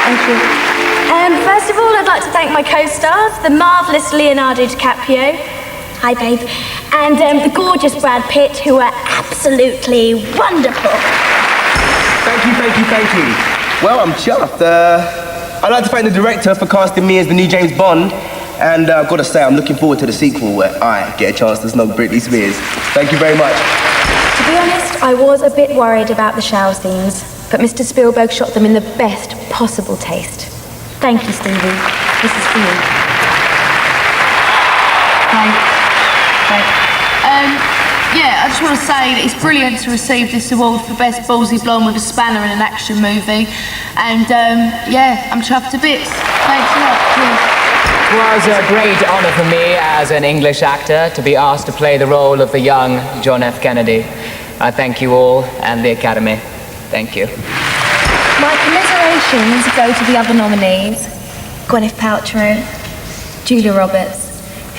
Thank you. First of all, I'd like to thank my co-stars, the marvellous Leonardo DiCaprio. Hi, babe. And the gorgeous Brad Pitt, who are absolutely wonderful. Thank you. Well, I'm chuffed. I'd like to thank the director for casting me as the new James Bond. And I've got to say, I'm looking forward to the sequel where I get a chance to snog Britney Spears. Thank you very much. To be honest, I was a bit worried about the shower scenes, but Mr. Spielberg shot them in the best possible taste. Thank you, Stevie. This is for you. Thanks. Yeah, I just want to say that it's brilliant to receive this award for Best Ballsy Blonde with a Spanner in an action movie. And, yeah, I'm chuffed to bits. Thanks a lot. Cheers. It was a great honor for me as an English actor to be asked to play the role of the young John F. Kennedy. I thank you all and the Academy. Thank you. My commiserations go to the other nominees, Gwyneth Paltrow, Julia Roberts,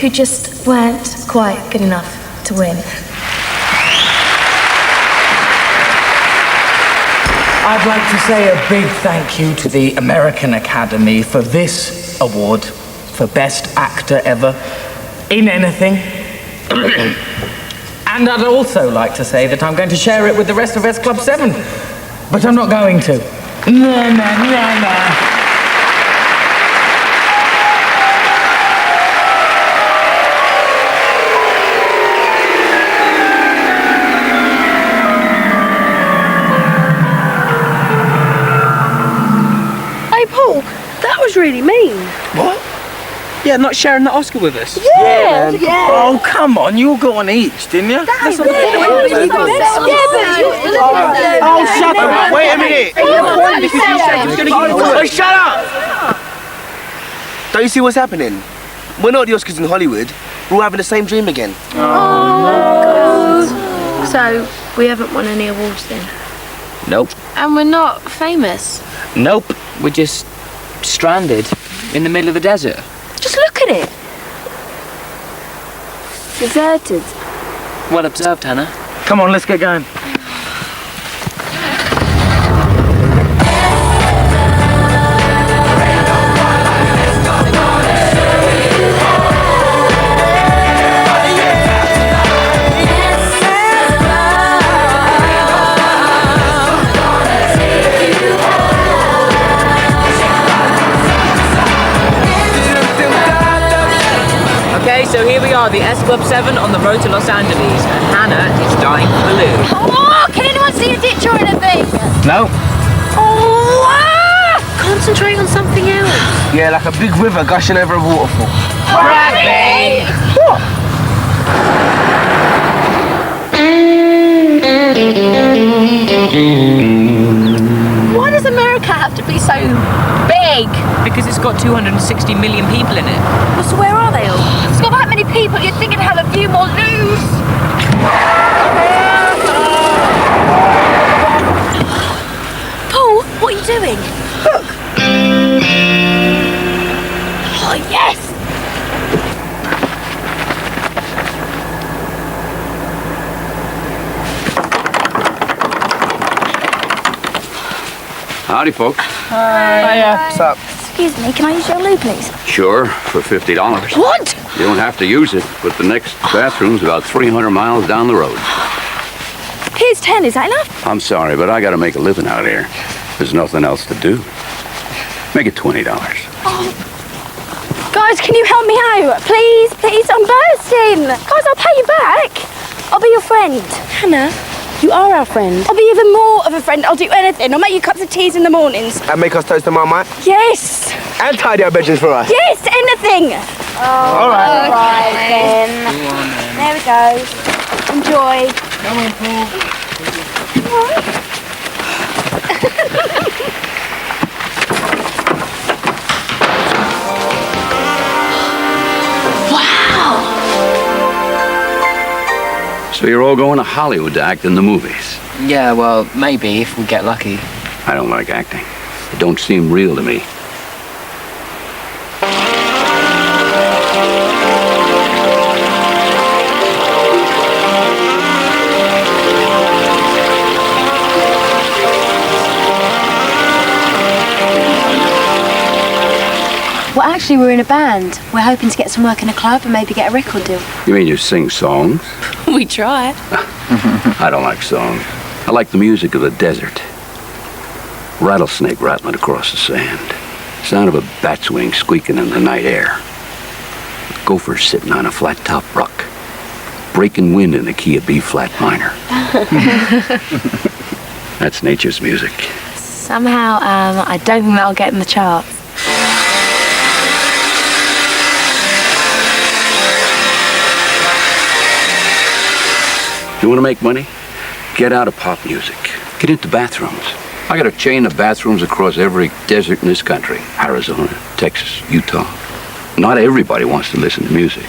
who just weren't quite good enough to win. I'd like to say a big thank you to the American Academy for this award for Best Actor Ever in anything. And I'd also like to say that I'm going to share it with the rest of S Club 7, but I'm not going to. No. Really mean. What? Yeah, not sharing the Oscar with us. Yeah. Oh, come on, you all got one each, didn't you? Oh, shut up! Wait a minute! Oh, shut up! Don't you see what's happening? We're not the Oscars in Hollywood. We're all having the same dream again. Oh. So, we haven't won any awards then? Nope. And we're not famous? Nope. We're just stranded in the middle of the desert. Just look at it. Deserted. Well observed, Hannah. Come on, let's get going. So here we are, the S Club 7 on the road to Los Angeles, and Hannah is dying for the loo. Oh, can anyone see a ditch or anything? No. Oh, concentrate on something else. Yeah, like a big river gushing over a waterfall. Rabbit! What? Why does America have to be so big? Because it's got 260 million people in it. Well, so where are they all? It's got that many people, you'd think it'd have a few more loos. Paul, what are you doing? Look. Oh, yes! Howdy, folks. Hiya. What's up? Excuse me, can I use your loo, please? Sure, for $50. What? You don't have to use it, but the next bathroom's about 300 miles down the road. Here's 10, is that enough? I'm sorry, but I gotta make a living out here. There's nothing else to do. Make it $20. Oh. Guys, can you help me out? Please, I'm bursting. Guys, I'll pay you back. I'll be your friend. Hannah, you are our friend. I'll be even more of a friend. I'll do anything. I'll make you cups of teas in the mornings. And make us toast to Marmite? Yes. And tidy our bedrooms for us? Yes, anything. Oh, all right. All right, then. There we go. Enjoy. Come on, Paul. So you're all going to Hollywood to act in the movies? Yeah, well, maybe, if we get lucky. I don't like acting. It don't seem real to me. Well, actually, we're in a band. We're hoping to get some work in a club and maybe get a record deal. You mean you sing songs? We try. I don't like songs. I like the music of the desert. Rattlesnake rattling across the sand. Sound of a bat's wing squeaking in the night air. Gopher sitting on a flat-top rock. Breaking wind in the key of B-flat minor. That's nature's music. Somehow, I don't think that'll get in the charts. You want to make money? Get out of pop music. Get into bathrooms. I got a chain of bathrooms across every desert in this country. Arizona, Texas, Utah. Not everybody wants to listen to music,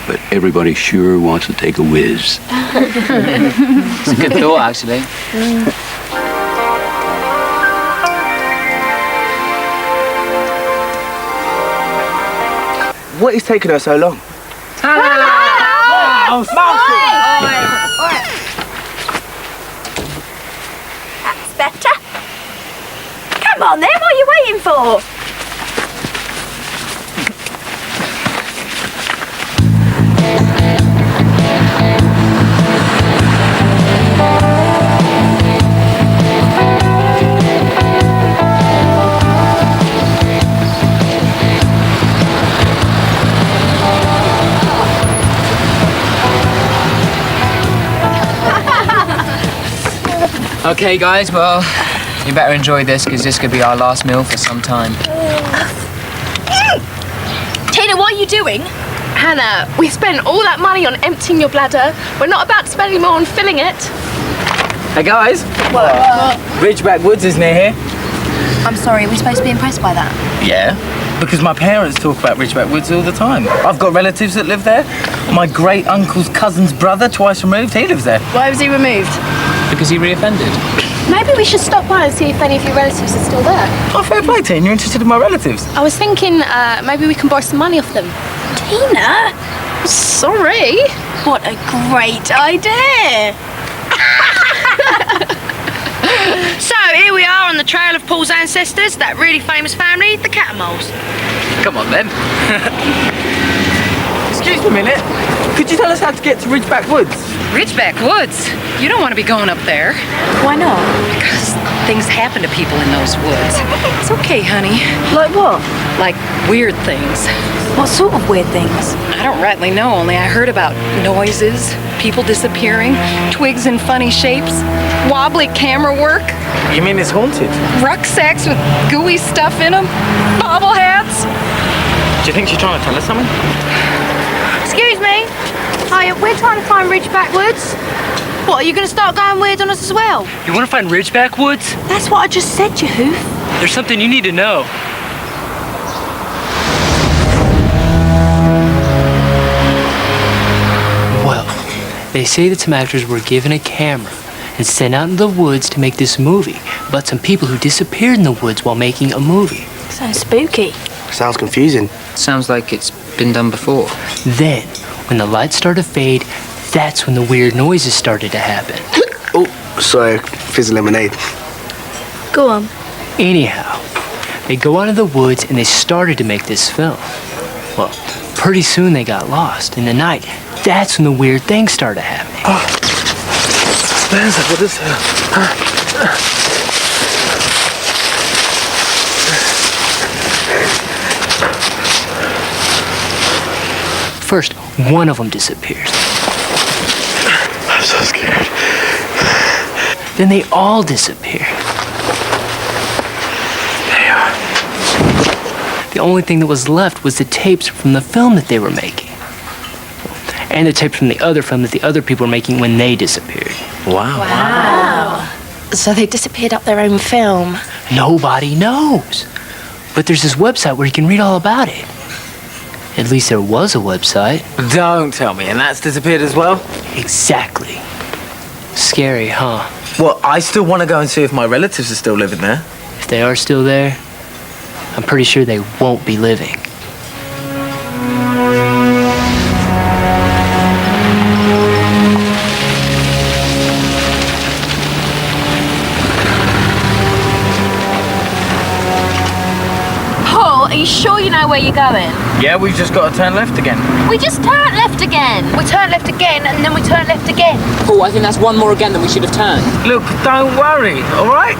but everybody sure wants to take a whiz. It's a good thought, actually. What is taking her so long? Oh, That's better. Come on then, what are you waiting for? Okay, guys, well, you better enjoy this, because this could be our last meal for some time. Tina, what are you doing? Hannah, we spent all that money on emptying your bladder. We're not about to spend any more on filling it. Hey guys. What? Ridgeback Woods is near here. I'm sorry, are we supposed to be impressed by that? Yeah. Because my parents talk about Ridgeback Woods all the time. I've got relatives that live there. My great uncle's cousin's brother, twice removed, he lives there. Why was he removed? Because he reoffended. Maybe we should stop by and see if any of your relatives are still there. Oh, fair play, Tina. You're interested in my relatives? I was thinking maybe we can borrow some money off them. Tina? Sorry. What a great idea! So, here we are on the trail of Paul's ancestors, that really famous family, the Catamoles. Come on, then. Excuse me a minute. Could you tell us how to get to Ridgeback Woods? Ridgeback Woods? You don't want to be going up there. Why not? Because things happen to people in those woods. It's okay, honey. Like what? Like weird things. What sort of weird things? I don't rightly know, only I heard about noises, people disappearing, twigs in funny shapes, wobbly camera work, You mean it's haunted? rucksacks with gooey stuff in them, bobbleheads. Do you think she's trying to tell us something? Excuse me? Hiya, we're trying to find Ridgeback Woods. What, are you going to start going weird on us as well? You want to find Ridgeback Woods? That's what I just said, you hoof. There's something you need to know. Well, they say that some actors were given a camera and sent out into the woods to make this movie about some people who disappeared in the woods while making a movie. Sounds spooky. Sounds confusing. Sounds like it's been done before. Then, when the lights started to fade, that's when the weird noises started to happen. Oh, sorry, fizz lemonade. Go on. Anyhow, they go out of the woods and they started to make this film. Well, pretty soon they got lost. In the night, that's when the weird things started happening. Spencer, what is it? First, one of them disappears. I'm so scared. Then they all disappear. They are. The only thing that was left was the tapes from the film that they were making. And the tapes from the other film that the other people were making when they disappeared. Wow. So they disappeared up their own film. Nobody knows. But there's this website where you can read all about it. At least there was a website. Don't tell me, and that's disappeared as well? Exactly. Scary, huh? Well, I still want to go and see if my relatives are still living there. If they are still there, I'm pretty sure they won't be living. Paul, are you sure you know where you're going? Yeah, we've just got to turn left again. We just turned left again. We turn left again, and then we turn left again. Oh, I think that's one more again than we should have turned. Look, don't worry, all right?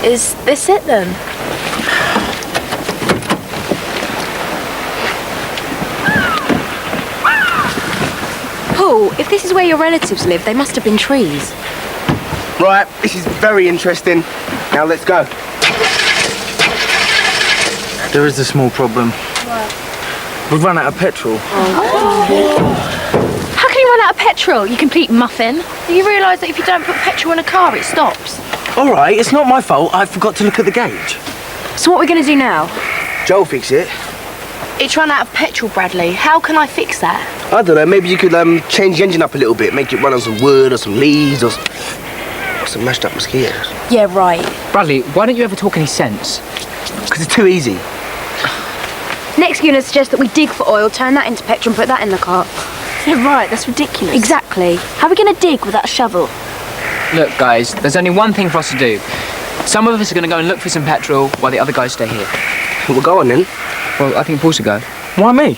Is this it then? Paul, if this is where your relatives live, they must have been trees. Right, this is very interesting. Now let's go. There is a small problem. We've run out of petrol. How can you run out of petrol, you complete muffin? Do you realise that if you don't put petrol in a car, it stops? All right, it's not my fault. I forgot to look at the gauge. So what are we going to do now? Joe, fix it. It's run out of petrol, Bradley. How can I fix that? I don't know, maybe you could change the engine up a little bit, make it run on some wood or some leaves or some mashed up mosquitoes. Yeah, right. Bradley, why don't you ever talk any sense? Because it's too easy. Next, you're going to suggest that we dig for oil, turn that into petrol and put that in the cart. Yeah, right, that's ridiculous. Exactly. How are we going to dig without a shovel? Look, guys, there's only one thing for us to do. Some of us are going to go and look for some petrol while the other guys stay here. Well, go on then. Well, I think Paul should go. Why me?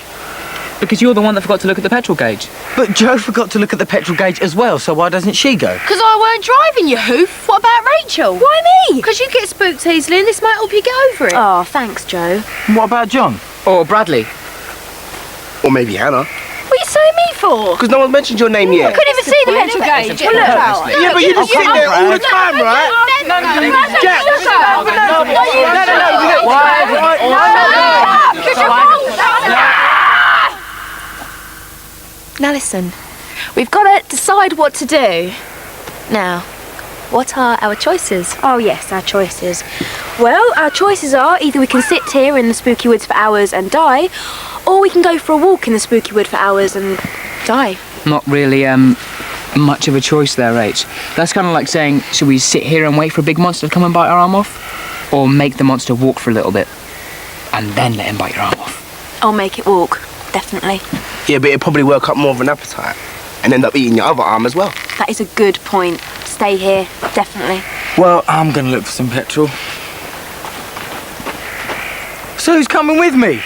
Because you're the one that forgot to look at the petrol gauge. But Joe forgot to look at the petrol gauge as well, so why doesn't she go? Because I weren't driving, you hoof. What about Rachel? Why me? Because you get spooked easily, and this might help you get over it. Oh, thanks, Joe. And what about John? Or Bradley. Or maybe Hannah. What are you saying me for? Because no one's mentioned your name yet. I couldn't even see the petrol gauge. Well, look. Yeah, but you just sit there all the time, right? Jack, Now listen, we've got to decide what to do. Now, what are our choices? Oh yes, our choices. Well, our choices are either we can sit here in the spooky woods for hours and die, or we can go for a walk in the spooky wood for hours and die. Not really, much of a choice there, Rach. That's kind of like saying, should we sit here and wait for a big monster to come and bite our arm off? Or make the monster walk for a little bit, and then let him bite your arm off? I'll make it walk, definitely. Yeah, but it'd probably work up more of an appetite and end up eating your other arm as well. That is a good point. Stay here, definitely. Well, I'm going to look for some petrol. So who's coming with me?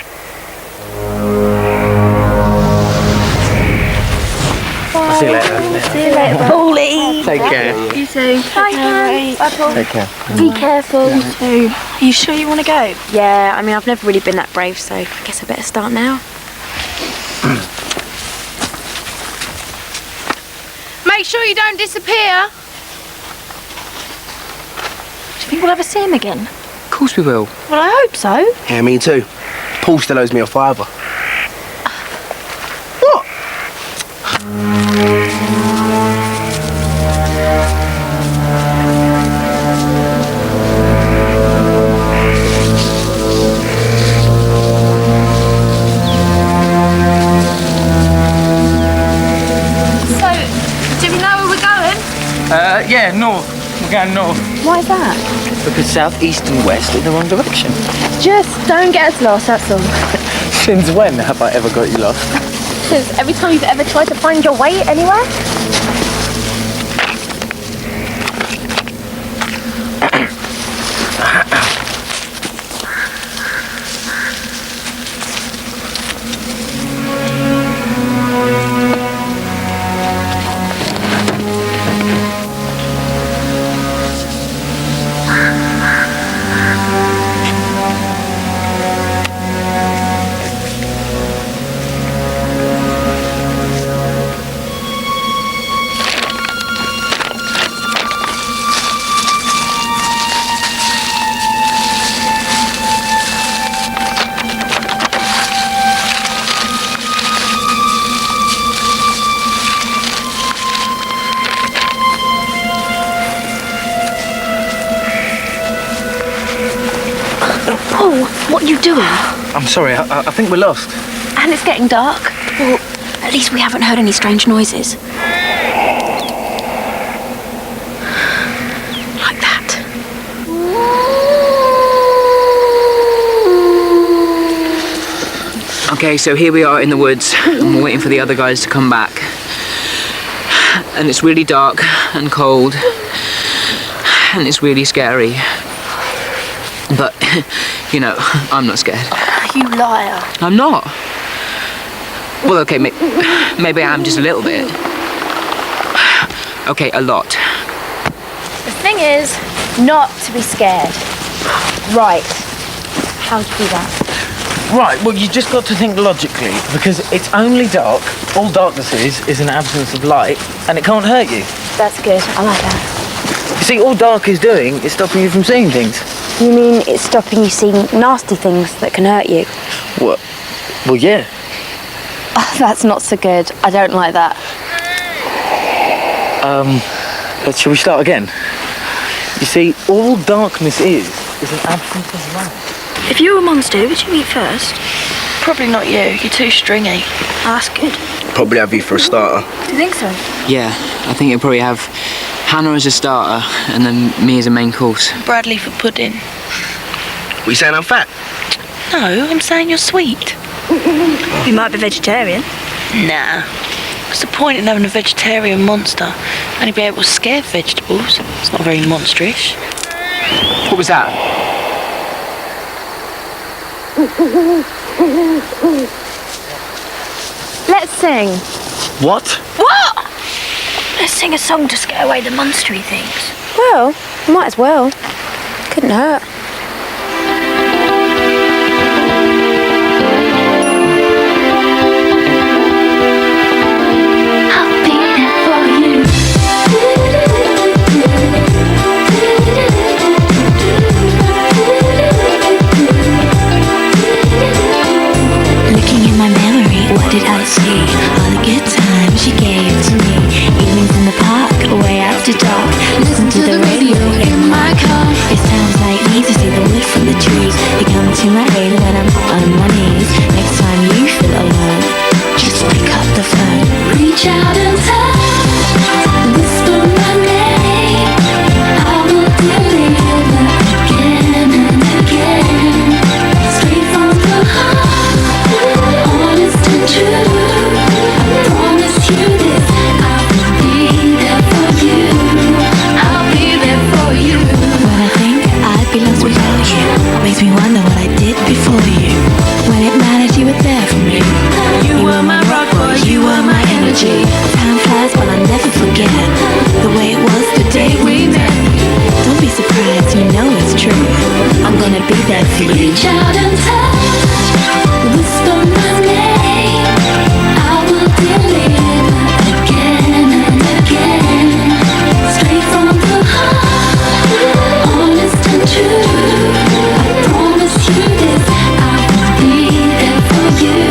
I'll see you later. See you later, Paulie. Take care. You too. Bye, Paul. Take care. Be careful. You too. Are you sure you want to go? Yeah, I mean, I've never really been that brave, so I guess I better start now. Make sure you don't disappear. Do you think we'll ever see him again? Of course we will. Well, I hope so. Yeah, me too. Paul still owes me a £5. Yeah, north. We're going north. Why is that? Because south, east and west are the wrong direction. Just don't get us lost, that's all. Since when have I ever got you lost? Since every time you've ever tried to find your way anywhere. Paul, what are you doing? I'm sorry, I think we're lost. And it's getting dark. Well, At least we haven't heard any strange noises. Like that. Okay, so here we are in the woods, and we're waiting for the other guys to come back. And it's really dark and cold, and it's really scary. But, you know, I'm not scared. You liar. I'm not. Well, okay, maybe I am just a little bit. Okay, a lot. The thing is, not to be scared. Right. How to do that? Right, well, you just got to think logically, because it's only dark. All darkness is an absence of light, and it can't hurt you. That's good. I like that. You see, all dark is doing is stopping you from seeing things. You mean it's stopping you seeing nasty things that can hurt you? What? Well, yeah. Oh, that's not so good. I don't like that. Shall we start again? You see, all darkness is an absence of light. If you were a monster, who would you eat first? Probably not you. You're too stringy. Oh, that's good. Probably have you for a starter. Do you think so? Yeah, I think you'll probably have Hannah as a starter, and then me as a main course. Bradley for pudding. We saying I'm fat? No, I'm saying you're sweet. You might be vegetarian. Nah. What's the point in having a vegetarian monster? Only be able to scare vegetables. It's not very monsterish. What was that? Let's sing. What? What? Let's sing a song to scare away the monstery things. Well, might as well. Couldn't hurt. What did I see? All the good times she gave to me. Evenings in the park, way after dark. Listen to the radio in my car. It sounds like me to see the wood from the trees. You come to my aid when I'm on my knees. Next time you feel alone, just pick up the phone. Reach out and touch, whisper my name. I will deliver again and again. Straight from the heart, honest and true. I promise you this, I will be there for you. I'll be there for you. When I think I'd be lost without you, makes me wonder what I did before you. When it mattered, you were there for me. You were my rock, boy, you were my energy. Time flies, but I'll never forget the way it was the day we met. Don't be surprised, you know it's true. I'm gonna be there for you. Reach out and touch, whisper my name. I will deliver again and again. Straight from the heart, honest and true. I promise you this, I will be there for you.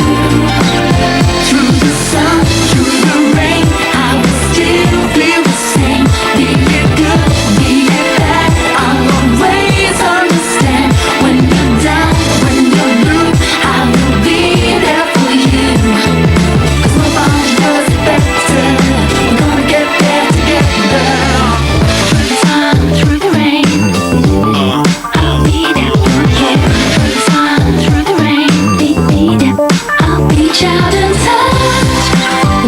Through the sun, through the rain, I will still be the same. Be it good, be it bad, I'll always understand. When you're down, when you're blue, I will be there for you. 'Cause nobody does it better. We're gonna get there together. Through the sun, through the rain, I'll be there for you. Through the sun, through the rain, be there. I'll reach out and touch,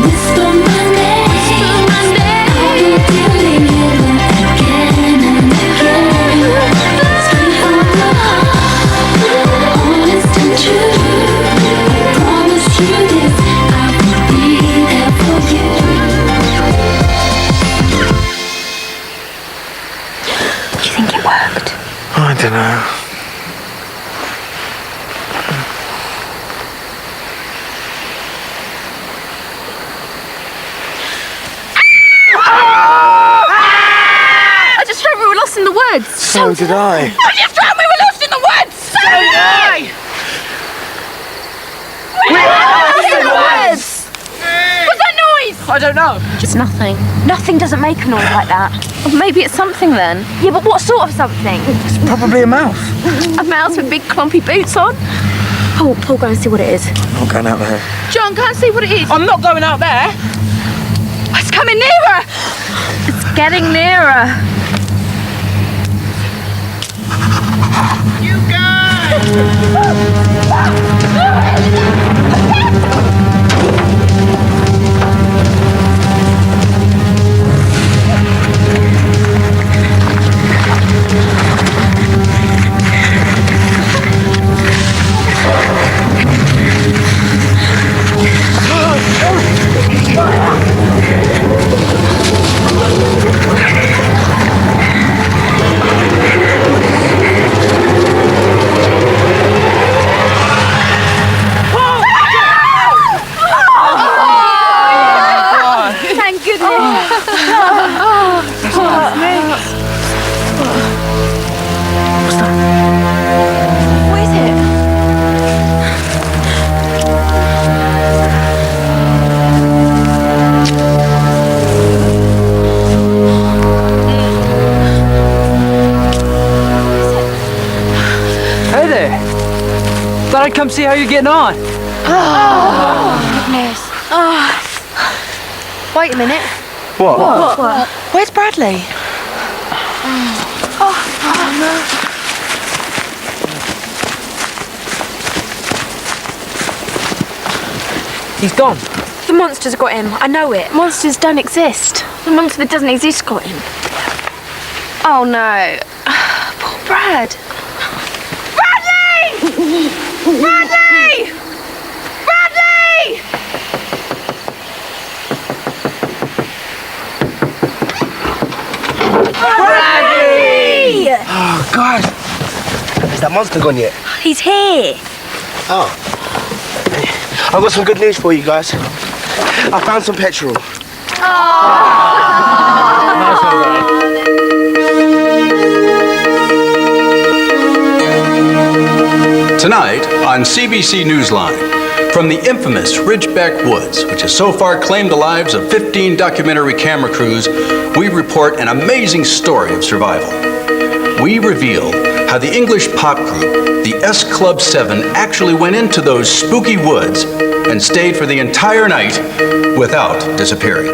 whisper my name. I will deliver again and again. Straight from the heart, honest and true. I promise you this, I will be there for you. Do you think it worked? I don't know. I just dreamt we were lost in the woods. So did I. I just dreamt we were lost in the woods. So did I. We were lost in the woods. What's that noise? I don't know. It's nothing. Nothing doesn't make a noise like that. Well, maybe it's something then. Yeah, but what sort of something? It's probably a mouse. A mouse with big clumpy boots on. Paul, go and see what it is. I'm going out there. John, go and see what it is. I'm not going out there. It's coming nearer. It's getting nearer. You Thank goodness. What is it? Hey there. Thought I'd come see how you're getting on. Goodness. Wait a minute. What? Where's Bradley? He's gone. The monster's got him. I know it. Monsters don't exist. The monster that doesn't exist got him. Oh no. Poor Brad. Bradley! Bradley! Bradley! Bradley! Oh, God. Has that monster gone yet? He's here. Oh. I've got some good news for you guys. I found some petrol. Tonight on CBC Newsline, from the infamous Ridgeback Woods, which has so far claimed the lives of 15 documentary camera crews, we report an amazing story of survival. We reveal how the English pop group, the S Club 7, actually went into those spooky woods and stayed for the entire night without disappearing.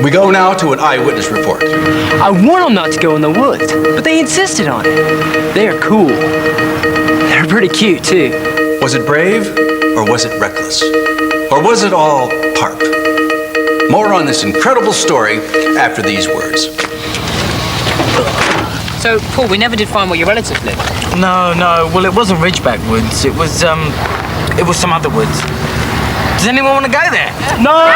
We go now to an eyewitness report. I want them not to go in the woods, but they insisted on it. They are cool. They're pretty cute, too. Was it brave, or was it reckless? Or was it all PARP? More on this incredible story after these words. So, Paul, we never did find where your relatives lived. No. Well, it wasn't Ridgeback Woods. It was some other woods. Does anyone want to go there? No!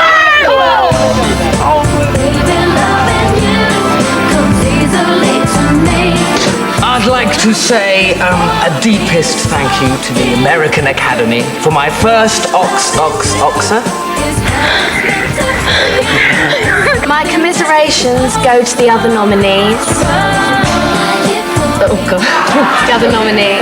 I'd like to say a deepest thank you to the American Academy for my first Oxer. My commiserations go to the other nominees. Oh, God. The other nominee.